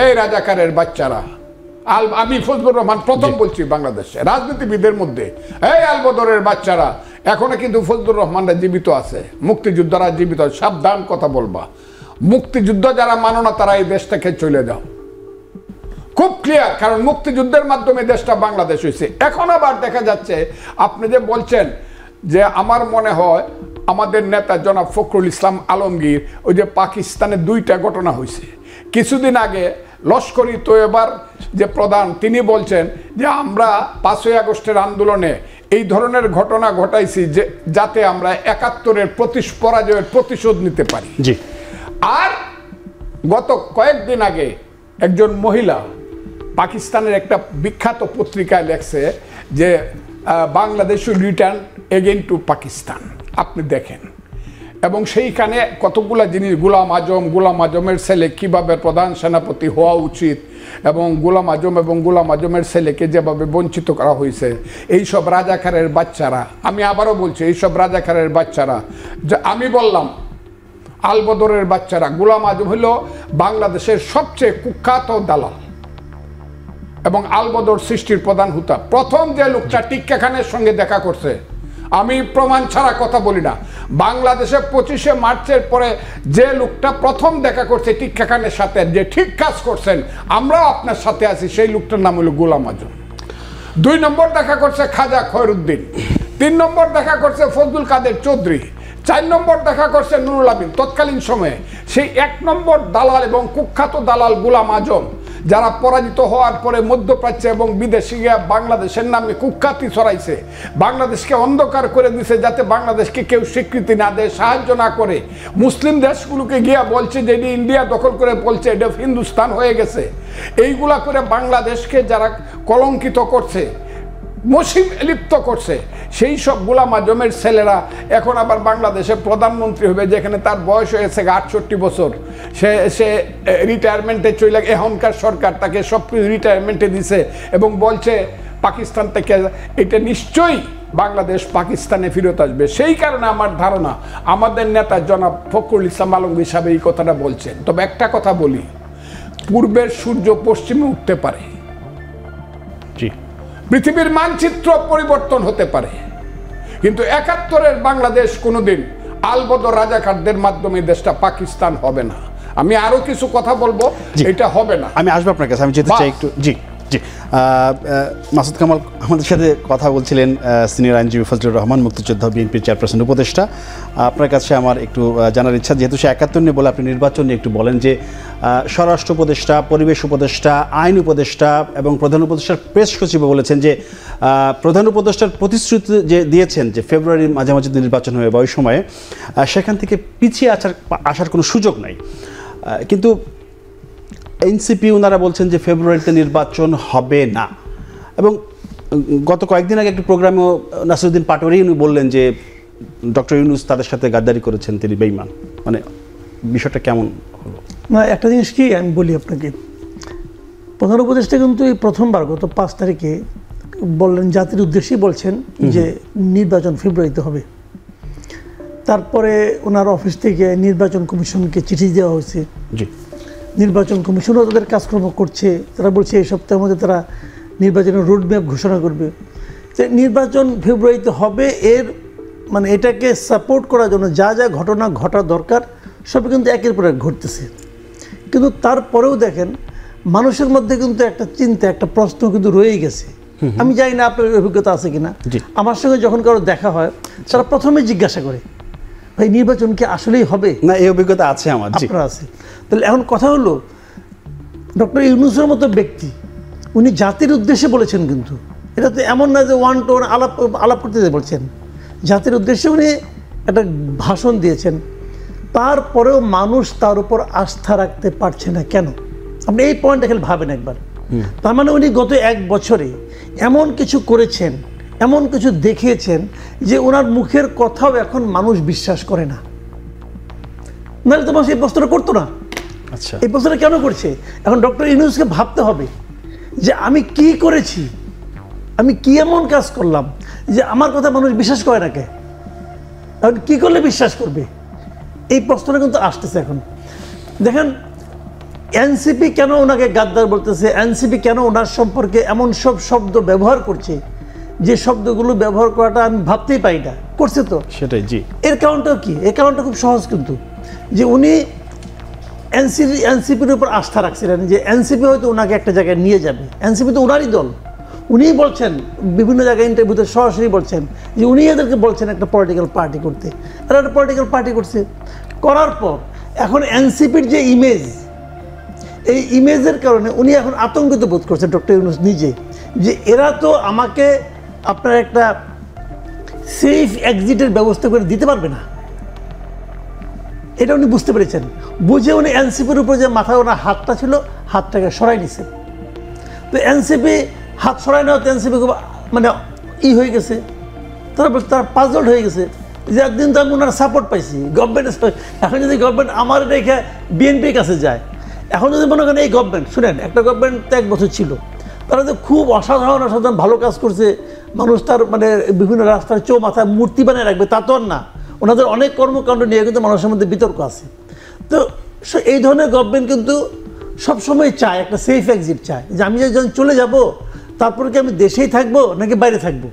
এই রাজাকারের বাচ্চারা, আমি ফজলুর রহমান প্রথম বলছি বাংলাদেশে রাজনীতিবিদের মধ্যে, এই আলবদরের বাচ্চারা, এখনো কিন্তু ফজলুর রহমানরা জীবিত আছে, মুক্তিযোদ্ধারা জীবিত আছে, সাবধান কথা বলবা। মুক্তিযুদ্ধ যারা মানো না তারা এই দেশ থেকে চলে যাও, খুব ক্লিয়ার। কারণ মুক্তিযুদ্ধের মাধ্যমে দেশটা বাংলাদেশ হয়েছে। এখন আবার দেখা যাচ্ছে আপনি যে বলছেন যে আমার মনে হয় আমাদের নেতা জনাব ফখরুল ইসলাম আলমগীর, ওই যে পাকিস্তানে 2টা ঘটনা হয়েছে কিছুদিন আগে, লস্করি তৈয়বার যে প্রধান তিনি বলছেন যে আমরা 5ই আগস্টের আন্দোলনে এই ধরনের ঘটনা ঘটাইছি যে যাতে আমরা 71-এর পরাজয়ের প্রতিশোধ নিতে পারি। জি। আর গত কয়েকদিন আগে একজন মহিলা পাকিস্তানের একটা বিখ্যাত পত্রিকায় লেখছে যে Bangladesh will return again two Pakistan. আপনি দেখেন, এবং সেইখানে কতগুলা জিনিস, গোলাম আজমের ছেলে কিভাবে প্রধান সেনাপতি হওয়া উচিত, এবং গোলাম আজমের ছেলেকে যেভাবে বঞ্চিত করা হয়েছে, এইসব রাজাকারের বাচ্চারা, আমি আবারও বলছি এইসব রাজাকারের বাচ্চারা, আমি বললাম আলবদরের বাচ্চারা, গোলাম আজম হলো বাংলাদেশের সবচেয়ে কুখ্যাত দালাল এবং আলবদর সৃষ্টির প্রধান হুতা। প্রথম যে লোকটা টিক্কা খানের সঙ্গে দেখা করছে, আমি প্রমাণ ছাড়া কথা বলি না, বাংলাদেশে 25শে মার্চের পরে যে লোকটা প্রথম দেখা করছে টিক্কা খানের সাথে, যে ঠিক কাজ করছেন, আমরাও আপনার সাথে আছি, সেই লোকটার নাম হলো গোলাম আজম। 2 নম্বর দেখা করছে খাজা খয়রুদ্দিন, 3 নম্বর দেখা করছে ফজলুল কাদের চৌধুরী, 4 নম্বর দেখা করছে নুরুল আমিন। তৎকালীন সময়ে সেই 1 নম্বর দালাল এবং কুখ্যাত দালাল গোলাম আজম, যারা পরাজিত হওয়ার পরে মধ্যপ্রাচ্যে এবং বিদেশে গিয়ে বাংলাদেশের নামে কুখ্যাতি ছড়াইছে, বাংলাদেশকে অন্ধকার করে দিছে যাতে বাংলাদেশকে কেউ স্বীকৃতি না দেয়, সাহায্য না করে, মুসলিম দেশগুলোকে গিয়া বলছে যে এটি ইন্ডিয়া দখল করে, বলছে এটা হিন্দুস্তান হয়ে গেছে, এইগুলা করে বাংলাদেশকে যারা কলঙ্কিত করছে, মসিব লিপ্ত করছে, সেই সব গোলাম আজমের ছেলেরা এখন আবার বাংলাদেশের প্রধানমন্ত্রী হবে, যেখানে তার বয়স হয়েছে 68 বছর, সে রিটায়ারমেন্টে চলে, এখনকার সরকার তাকে সব রিটায়ারমেন্টে দিছে এবং বলছে পাকিস্তান থেকে এটা নিশ্চয়ই বাংলাদেশ পাকিস্তানে ফেরত আসবে। সেই কারণে আমার ধারণা আমাদের নেতা জনাব ফখরুল ইসলাম আলমগীর সাহেব এই কথাটা বলছেন। তবে একটা কথা বলি, পূর্বের সূর্য পশ্চিমে উঠতে পারে, পৃথিবীর মানচিত্র পরিবর্তন হতে পারে, কিন্তু 71-এর বাংলাদেশ কোনোদিন আলবদর রাজাকারদের মাধ্যমে দেশটা পাকিস্তান হবে না। আমি আরো কিছু কথা বলবো, এটা হবে না। আমি আসবো আপনার কাছে, আমি যেতে চাই একটু। জি জি, মাসুদ কামাল আমাদের সাথে কথা বলছিলেন, সিনিয়র আইনজীবী ফজলুর রহমান, মুক্তিযোদ্ধা, বিএনপির চেয়ারপারসন উপদেষ্টা। আপনার কাছে আমার একটু জানার ইচ্ছা, যেহেতু সে 71 নিয়ে বলে, আপনি নির্বাচন নিয়ে একটু বলেন যে স্বরাষ্ট্র উপদেষ্টা, পরিবেশ উপদেষ্টা, আইন উপদেষ্টা এবং প্রধান উপদেষ্টার প্রেস সচিব বলেছেন যে প্রধান উপদেষ্টার প্রতিশ্রুতি যে দিয়েছেন যে ফেব্রুয়ারির মাঝামাঝি নির্বাচন হবে বা ওই সময়ে, সেখান থেকে পিছিয়ে আসার কোনো সুযোগ নাই। কিন্তু এনসিপি ওনারা বলছেন যে ফেব্রুয়ারিতে নির্বাচন হবে না, এবং গত কয়েকদিন আগে একটি প্রোগ্রামেও নাসিরুদ্দিন পাটোয়ারি উনি বললেন যে ডক্টর ইউনূস তাদের সাথে গাদ্দারি করেছেন, তিনি বেঈমান। মানে বিষয়টা কেমন হলো? না, একটা জিনিস কি আমি বলি আপনাকে, প্রধান উপদেষ্টা কিন্তু এই প্রথমবার গত 5 তারিখে বললেন, জাতির উদ্দেশ্যেই বলছেন যে নির্বাচন ফেব্রুয়ারিতে হবে। তারপরে ওনার অফিস থেকে নির্বাচন কমিশনকে চিঠি দেওয়া হয়েছে, নির্বাচন কমিশনও তাদের কাজকর্ম করছে, তারা বলছে এই সপ্তাহের মধ্যে তারা নির্বাচনের রোডম্যাপ ঘোষণা করবে। নির্বাচন ফেব্রুয়ারিতে হবে, এর মানে এটাকে সাপোর্ট করার জন্য যা যা ঘটনা ঘটা দরকার সবই কিন্তু একের পর এক ঘটতেছে। কিন্তু তারপরেও দেখেন মানুষের মধ্যে কিন্তু একটা চিন্তা, একটা প্রশ্ন কিন্তু রয়েই গেছে। আমি জানি না আপনার অভিজ্ঞতা আছে কিনা, আমার সঙ্গে যখন কারো দেখা হয় তারা প্রথমে জিজ্ঞাসা করে, ভাই নির্বাচন কি আসলেই হবে? না, এই অভিজ্ঞতা আছে আমার। আপনার আছে? তাহলে এখন কথা হলো, ডক্টর ইউনূসের মতো ব্যক্তি উনি জাতির উদ্দেশ্যে বলেছেন, কিন্তু এটা তো এমন না যে ওয়ান টু ওয়ান আলাপ করতে বলছেন, জাতির উদ্দেশ্যে উনি একটা ভাষণ দিয়েছেন। তারপরেও মানুষ তার উপর আস্থা রাখতে পারছে না কেন? আপনি এই পয়েন্টটা খেলে ভাবেন একবার। তার মানে উনি গত 1 বছরে এমন কিছু করেছেন, এমন কিছু দেখিয়েছেন যে ওনার মুখের কথাও এখন মানুষ বিশ্বাস করে না। নাহলে তো মানুষ এই প্রশ্নটা করতো না। আচ্ছা, এই প্রশ্নটা কেন করছে? এখন ডক্টর ইউনূসকে ভাবতে হবে যে আমি কি করেছি, আমি কি এমন কাজ করলাম যে আমার কথা মানুষ বিশ্বাস করে না। কে এখন কি করলে বিশ্বাস করবে? এই প্রশ্নটা কিন্তু আসতেছে এখন। দেখেন এনসিপি কেন ওনাকে গাদ্দার বলতেছে, এনসিপি কেন ওনার সম্পর্কে এমন সব শব্দ ব্যবহার করছে, যে শব্দগুলো ব্যবহার করাটা আমি ভাবতেই পারি না, করছে তো সেটাই। জি, এর কারণটা কি? এর কারণটা খুব সহজ, কিন্তু যে উনি এনসিপির উপর আস্থা রাখছিলেন যে এনসিপি হয়তো ওনাকে একটা জায়গায় নিয়ে যাবে। এনসিপি তো ওনারই দল, উনিই বলছেন বিভিন্ন জায়গায় ইন্টারভিউতে সরাসরি বলছেন যে উনি এদেরকে বলছেন একটা পলিটিক্যাল পার্টি করতে, আর একটা পলিটিক্যাল পার্টি করছে। করার পর এখন এনসিপির যে ইমেজ, এই ইমেজের কারণে উনি এখন আতঙ্কিত বোধ করছেন ডক্টর ইউনূস নিজে, যে এরা তো আমাকে আপনার একটা সেফ এক্সিটের ব্যবস্থা করে দিতে পারবে না। এটা উনি বুঝতে পেরেছেন, বুঝে উনি এনসিপির উপর যে মাথায় ওনার হাতটা ছিল, হাতটাকে সরাই নিছেন। তো এনসিপি হাত সরাই নেওয়াতে এনসিপি খুব মানে হয়ে গেছে, তারপর তার পাজলড হয়ে গেছে যে একদিন তো আমি ওনার সাপোর্ট পাইছি গভর্নমেন্টের। এখন যদি গভর্নমেন্ট আমার রেখে বিএনপির কাছে যায়, এখন যদি মনে করেন এই গভর্নমেন্ট, শুনেন একটা গভর্নমেন্ট তো 1 বছর ছিল, তারা তো খুব অসাধারণ ভালো কাজ করছে, মানুষ তার মানে বিভিন্ন রাস্তার মাথায় মূর্তি বানিয়ে রাখবে, তা তো আর না। ওনাদের অনেক কর্মকাণ্ড নিয়ে কিন্তু মানুষের মধ্যে বিতর্ক আছে। তো এই ধরনের গভর্নমেন্ট কিন্তু সবসময় চায় একটা সেফ এক্সিট চায়, যে আমি যখন চলে যাব তারপরে কি আমি দেশেই থাকবো নাকি বাইরে থাকবো।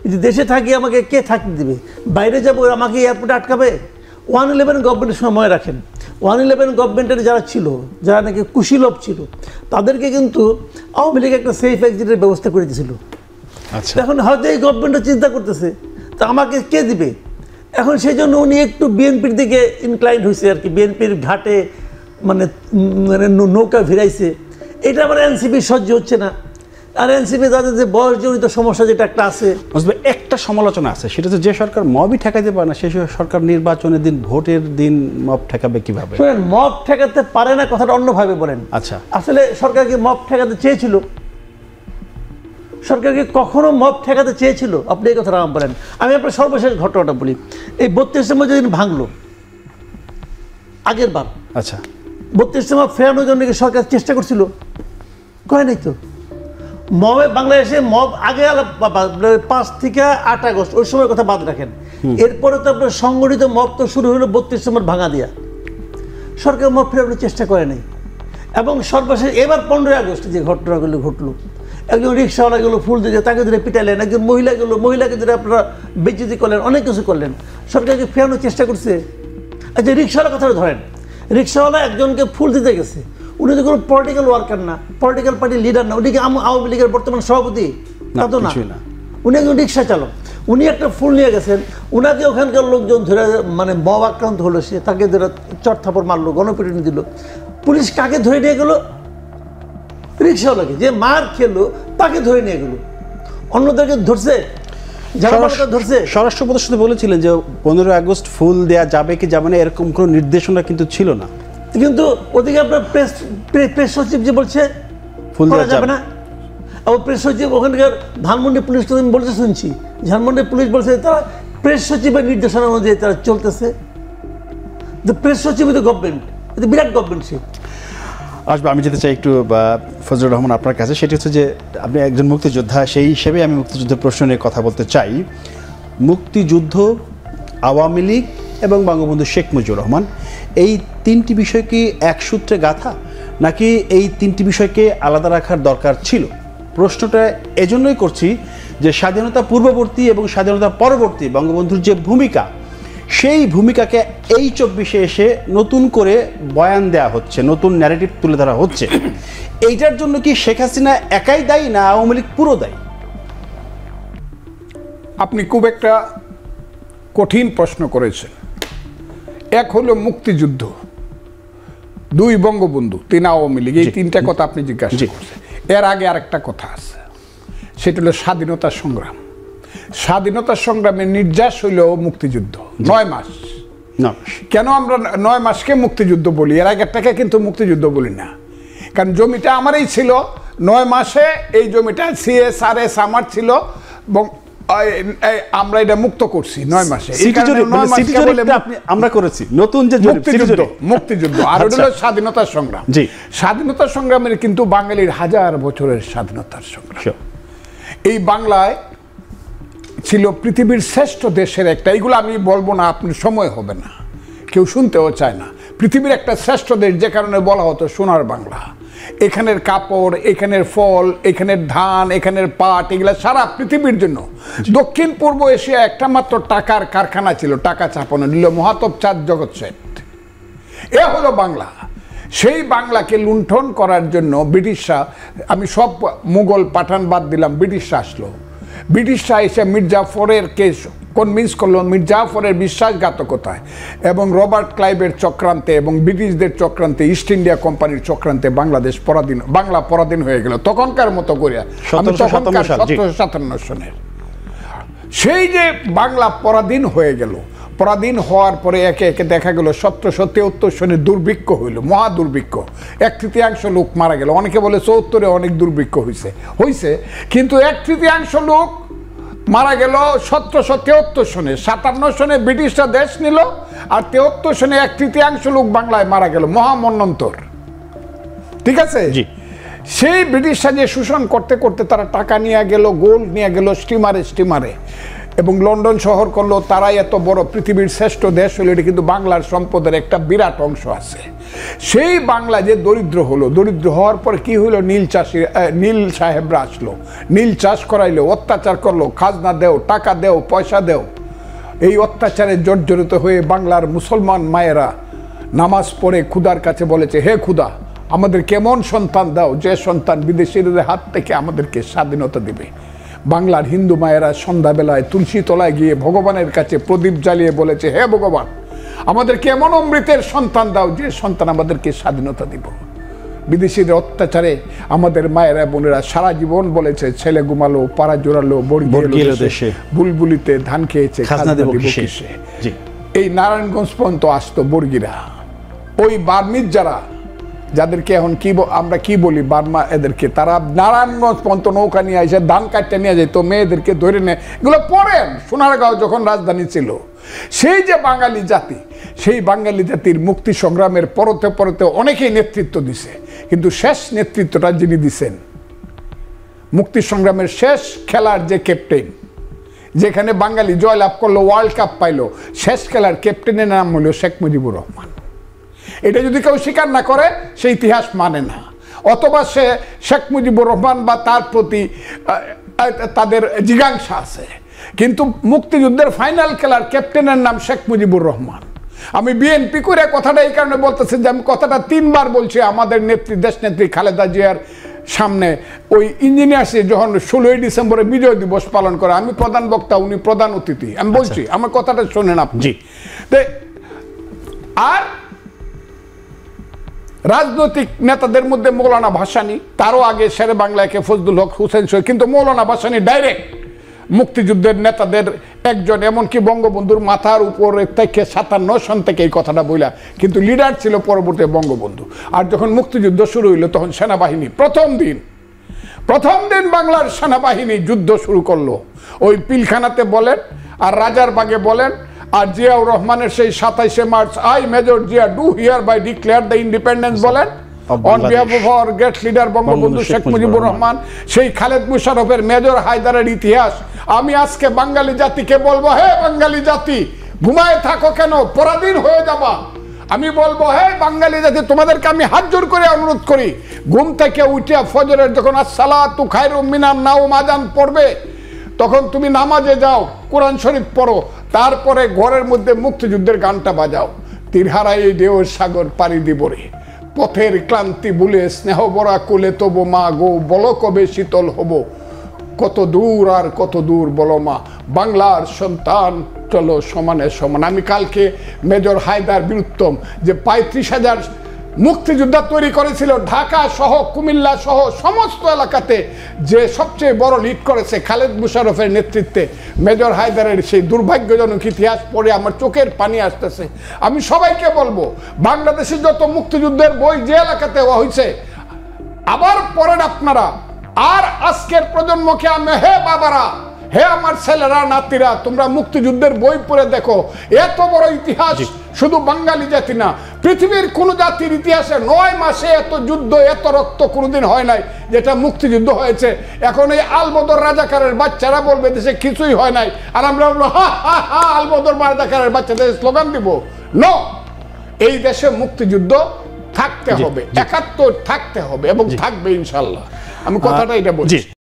যদি দেশে থাকি আমাকে কে থাকতে দেবে, বাইরে যাবো আমাকে এয়ারপোর্টে আটকাবে। 111 গভর্নমেন্টের সময় রাখেন, 111 গভর্নমেন্টের যারা ছিল, যারা নাকি কুশীলভ ছিল, তাদেরকে কিন্তু আওয়ামী লীগ একটা সেফ এক্সিটের ব্যবস্থা করে দিয়েছিল। আচ্ছা, এখন হয়তো এই গভর্নমেন্টও চিন্তা করতেছে তা আমাকে কে দিবে। এখন সেই জন্য উনি একটু বিএনপির দিকে ইনক্লাইন্ড হয়েছে আর কি, বিএনপির ঘাটে মানে নৌকা ভিড়াইছে। এটা আবার এনসিপি সহ্য হচ্ছে না। আর এনসিপি তাদের যে বয়সজনিত সমস্যা যেটা একটা আছে, একটা সমালোচনা আছে, সেটা হচ্ছে যে সরকার মবই ঠেকাইতে পারে না, সেই সরকার নির্বাচনের দিন, ভোটের দিন মব ঠেকাবে কিভাবে? শুনেন, মব ঠেকাতে পারে না কথাটা অন্যভাবে বলেন। আচ্ছা, আসলে সরকার কি মব ঠেকাতে চেয়েছিল? সরকার কি কখনো মব ঠেকাতে চেয়েছিল? আপনি এই কথাটা বলেন। আমি আপনার সর্বশেষ ঘটনাটা বলি। এই 32 নম্বর যেদিন ভাঙলো আগের বার, আচ্ছা, 32 নম্বর ফেরানোর জন্য কি সরকার চেষ্টা করছিল? কয় নাই তো। মবে বাংলাদেশে মব আগে 5 থেকে 8 আগস্ট ওই সময় কথা বাদ রাখেন, এরপরে তো আপনার সংগঠিত মব তো শুরু হলো 32 নম্বর ভাঙা দিয়া। সরকার মব ফেরানোর চেষ্টা করে নাই। এবং সর্বশেষ এবার 15 আগস্ট যে ঘটনাগুলো ঘটলো, একজন রিক্সাওয়ালাগুলো ফুল দিয়ে তাকে ধরে পিটালেন, একজন মহিলাকে ধরে আপনারা বেজ্জতি করলেন, অনেক কিছু করলেন। সরকারকে ফেরানোর চেষ্টা করছে। আচ্ছা, রিক্সাওয়ালার কথাটা ধরেন, রিক্সাওয়ালা একজনকে ফুল দিতে গেছে, উনি তো কোনো পলিটিক্যাল ওয়ার্কার না, পলিটিক্যাল পার্টির লিডার না, উনি কি আওয়ামী লীগের বর্তমান সভাপতি? তা তো না, উনি একজন রিক্সা চালক। উনি একটা ফুল নিয়ে গেছেন, উনাকে ওখানকার লোকজন ধরে মানে মব আক্রান্ত হলো, সে তাকে ধরে চড়থাপড় মারলো, গণপিটুনি দিল। পুলিশ কাকে ধরে নিয়ে গেল? রিক্সাওয়ালাকে, যে মার খেলো তাকে ধরে নিয়ে গেল। অন্যদেরকে ধরছে, ধরছে। স্বরাষ্ট্র উপদেষ্টা বলেছিলেন যে 15 আগস্ট ফুল দেয়া যাবে কি যাবে না এরকম কোনো নির্দেশনা কিন্তু ছিল না, কিন্তু ওদিকে আপনার প্রেস সচিব যে বলছে ফুল দেওয়া যাবে না। আবার প্রেস সচিব ওখানকার ধানমন্ডি পুলিশ বলতে শুনছি, ধানমন্ডি পুলিশ বলছে তারা প্রেস সচিবের নির্দেশনা অনুযায়ী তারা চলতেছে। প্রেস সচিব তো গভর্নমেন্ট, বিরাট গভর্নমেন্ট। সে আসবে, আমি যেতে চাই একটু ফজলুর রহমান আপনার কাছে। সেটি হচ্ছে যে আপনি একজন মুক্তিযোদ্ধা, সেই হিসেবে আমি মুক্তিযুদ্ধের প্রশ্ন নিয়ে কথা বলতে চাই। মুক্তিযুদ্ধ, আওয়ামী লীগ এবং বঙ্গবন্ধু শেখ মুজিবুর রহমান, এই 3টি বিষয় কি এক সূত্রে গাঁথা, নাকি এই 3টি বিষয়কে আলাদা রাখার দরকার ছিল? প্রশ্নটা এজন্যই করছি যে স্বাধীনতা পূর্ববর্তী এবং স্বাধীনতা পরবর্তী বঙ্গবন্ধুর যে ভূমিকা, সেই ভূমিকাকে এই 24-এ এসে নতুন করে বয়ান দেওয়া হচ্ছে, নতুন ন্যারেটিভ তুলে ধরা হচ্ছে। এইটার জন্য কি শেখ হাসিনা একাই দায়ী না আওয়ামী লীগ পুরো দায়ী? আপনি খুব একটা কঠিন প্রশ্ন করেছেন। এক হলো মুক্তিযুদ্ধ, 2 বঙ্গবন্ধু, 3 আওয়ামী লীগ, এই 3টা কথা আপনি জিজ্ঞাসা করছেন। এর আগে আরেকটা কথা আছে, সেটা হলো স্বাধীনতা সংগ্রাম। স্বাধীনতা সংগ্রামের নির্যাস হইল মুক্তিযুদ্ধ, 9 মাস। কেন আমরা 9 মাসকে মুক্তিযুদ্ধ বলি? এর আগেরটাকে কিন্তু মুক্তিযুদ্ধ বলি না, কারণ জমিটা আমারই ছিল। 9 মাসে এই জমিটা CSRS আমার ছিল এবং আমরা এটা মুক্ত করছি 9 মাসে। আমরা করেছি নতুন যে মুক্তিযুদ্ধ। আর হলো স্বাধীনতা সংগ্রাম। স্বাধীনতা সংগ্রামের কিন্তু বাঙালির 1000 বছরের স্বাধীনতার সংগ্রাম। এই বাংলায় ছিল পৃথিবীর শ্রেষ্ঠ দেশের একটা, এইগুলো আমি বলবো না, আপনার সময় হবে না, কেউ শুনতেও চায় না। পৃথিবীর একটা শ্রেষ্ঠ দেশ, যে কারণে বলা হতো সোনার বাংলা। এখানের কাপড়, এখানের ফল, এখানের ধান, এখানের পাট, এগুলা সারা পৃথিবীর জন্য। দক্ষিণ পূর্ব এশিয়া একটা মাত্র টাকার কারখানা ছিল, টাকা চাপানো, নিল মহাতব চাঁদ জগৎ শেঠ। এ হলো বাংলা। সেই বাংলাকে লুণ্ঠন করার জন্য ব্রিটিশরা, আমি সব মুঘল পাঠান বাদ দিলাম, ব্রিটিশরা আসলো। ব্রিটিশরা এসে মীর জাফরের কেস কনভিন্স করলো, মীর জাফরের বিশ্বাসঘাতকতায় এবং রবার্ট ক্লাইভের চক্রান্তে এবং ব্রিটিশদের চক্রান্তে, ইস্ট ইন্ডিয়া কোম্পানির চক্রান্তে বাংলা পরাধীন হয়ে গেল তখনকার মতো করিয়া। আমি তখনকার 1757 সনের সেই যে বাংলা পরাধীন হয়ে গেল। পরাধীন হওয়ার পরে একে একে দেখা গেল 1773 সনে দুর্ভিক্ষ হইল, মহা দুর্ভিক্ষ। 1/3 লোক মারা গেল। অনেকে বলে 74-এ অনেক দুর্ভিক্ষ হয়েছে, কিন্তু 1/3 লোক মারা গেল 1773 সনে। 57 সনে ব্রিটিশরা দেশ নিল, আর 73 সনে 1/3 লোক বাংলায় মারা গেল, মহামন্বন্তর। ঠিক আছে? সেই ব্রিটিশরা যে শোষণ করতে করতে তারা টাকা নিয়ে গেল, গোল্ড নিয়ে গেল স্টিমারে এবং লন্ডন শহর করলো। তারাই এত বড় পৃথিবীর শ্রেষ্ঠ দেশ হলো, এটা কিন্তু বাংলার সম্পদের একটা বিরাট অংশ আছে। সেই বাংলা যে দরিদ্র হলো, দরিদ্র হওয়ার পর কি হলো, নীল সাহেবরা আসলো, নীল চাষ করাইলো, অত্যাচার করলো, খাজনা দেও, টাকা দেও, পয়সা দেও। এই অত্যাচারে জর্জরিত হয়ে বাংলার মুসলমান মায়েরা নামাজ পড়ে খুদার কাছে বলেছে, হে খুদা, আমাদের কেমন সন্তান দাও, যে সন্তান বিদেশিদের হাত থেকে আমাদেরকে স্বাধীনতা দিবে। বাংলার হিন্দু মায়েরা সন্ধ্যাবেলায় তুলসী তলায় গিয়ে ভগবানের কাছে প্রদীপ জ্বালিয়ে বলেছে, হে ভগবান, আমাদেরকে এমন অমৃতের সন্তান দাও, যে সন্তান আমাদেরকে স্বাধীনতা দিব। বিদেশিদের অত্যাচারে আমাদের মায়েরা বোনেরা সারা জীবন বলেছে, ছেলে ঘুমালো, পাড়া জোড়ালো, বর্গিয়ে দেশে, বুলবুলিতে ধান খেয়েছে, খাজনা দেব কিসে। এই নারায়ণগঞ্জ পর্যন্ত আসতো বর্গিরা। ওই বার্মিজ যারা, যাদেরকে এখন আমরা কি বলি বার্মা, এদেরকে তারা নারায়ণগঞ্জ পর্যন্ত নৌকা নিয়ে এসে ধান কাটতে নিয়ে যেত, মেয়েদেরকে ধরে নেয়। এগুলো পড়েন, সোনারগাঁও যখন রাজধানী ছিল। সেই যে বাঙালি জাতি, সেই বাঙালি জাতির মুক্তি সংগ্রামের পরতে পরতে অনেকেই নেতৃত্ব দিছে, কিন্তু শেষ নেতৃত্বটা যিনি দিছেন, মুক্তি সংগ্রামের শেষ খেলার যে ক্যাপ্টেন, যেখানে বাঙালি জয়লাভ করলো, ওয়ার্ল্ড কাপ পাইলো, শেষ খেলার ক্যাপ্টেনের নাম হলো শেখ মুজিবুর রহমান। এটা যদি কেউ স্বীকার না করে, সে ইতিহাস মানে না, অথবা সে শেখ মুজিবুর রহমান বা তার প্রতি তাদের জিজ্ঞাসা আছে। কিন্তু মুক্তিযুদ্ধের ফাইনাল খেলার ক্যাপ্টেনের নাম শেখ মুজিবুর রহমান। আমি বিএনপি করে কথাটা এই কারণে বলতেছি যে আমি কথাটা 3 বার বলছি। আমাদের নেত্রী, দেশ নেত্রী খালেদা জিয়ার সামনে ওই ইঞ্জিনিয়ার্সে যখন 16ই ডিসেম্বরে বিজয় দিবস পালন করে, আমি প্রধান বক্তা, উনি প্রধান অতিথি। আমি বলছি, আমার কথাটা শোনেন আপনি। আর রাজনৈতিক নেতাদের মধ্যে মৌলানা ভাসানী, তারও আগে শেরে বাংলাকে ফজলুল হক হুসেন শহীদ, কিন্তু মৌলানা ভাসানী ডাইরেক্ট মুক্তিযুদ্ধের নেতাদের একজন, এমনকি বঙ্গবন্ধুর মাথার উপরে থেকে 57 সন থেকে এই কথাটা বইলা, কিন্তু লিডার ছিল পরবর্তী বঙ্গবন্ধু। আর যখন মুক্তিযুদ্ধ শুরু হইল, তখন সেনাবাহিনী প্রথম দিন বাংলার সেনাবাহিনী যুদ্ধ শুরু করলো। ওই পিলখানাতে বলেন, আর রাজারবাগে বলেন, আর জিয়াউর রহমানের সেই 27শে March, I major Zia do hereby declare the independence বলেন, on behalf of our great leader Bangabandhu Sheikh Mujibur Rahman. সেই খালেদ মুশারফের, মেজর হায়দারের ইতিহাস আমি আজকে বাঙালি জাতিকে বলবো, হে বাঙালি জাতি, ঘুমায় থাকো কেন, পরাধীন হয়ে যাবা। আমি বলবো, হে বাঙালি জাতি, তোমাদেরকে আমি হাত জোর করে অনুরোধ করি, ঘুম থেকে উঠিয়া ফজরের যখন আসসালাতু খায়রুম মিনান নাওম আযান পড়বে, তখন তুমি নামাজে যাও, কোরআন শরীফ পড়ো, তারপরে ঘরের মধ্যে মুক্তিযুদ্ধের গানটা বাজাও। তীরহারা এই ঢেউয়ের সাগর পাড়ি দিব রে, পথের ক্লান্তি ভুলে স্নেহ ভরা কুলে তবু মা গো, বলো কবে শীতল হব, কত দূর আর কত দূর বলো মা, বাংলার সন্তান চলো সমানে সমান। আমি কালকে মেজর হায়দার বীরুত্তম যে 35,000 মুক্তিযোদ্ধা তৈরি করেছিল, ঢাকা সহ কুমিল্লা সহ সমস্ত এলাকাতে, যে সবচেয়ে বড় লিড করেছে খালেদ মুশারফের নেতৃত্বে, মেজর হায়দারের সেই দুর্ভাগ্যজনক ইতিহাস পড়ে আমার চোখের পানি আসতেছে। আমি সবাইকে বলবো, বাংলাদেশে যত মুক্তিযুদ্ধের বই যে এলাকাতে হয়েছে, আবার পড়েন আপনারা। আর আজকের প্রজন্মকে আমি, হে বাবারা, হে আমার ছেলেরা, নাতিরা, তোমরা মুক্তিযুদ্ধের বই পড়ে দেখো। এত বড় ইতিহাস শুধু বাঙালি জাতি না, পৃথিবীর কোন জাতির ইতিহাসে 9 মাসে এত যুদ্ধ, এত রক্ত কোনোদিন হয় নাই যেটা মুক্তিযুদ্ধ হয়েছে। এখন এই আলবদর রাজাকারের বাচ্চারা বলবে দেশে কিছুই হয় নাই, আর আমরা বলবো হা হা হা, আলবদর রাজাকারের বাচ্চাদের স্লোগান দিব। নো, এই দেশে মুক্তিযুদ্ধ থাকতে হবে, 71 থাকতে হবে এবং থাকবে ইনশাল্লাহ। আমি কথাটা এটা বলছি।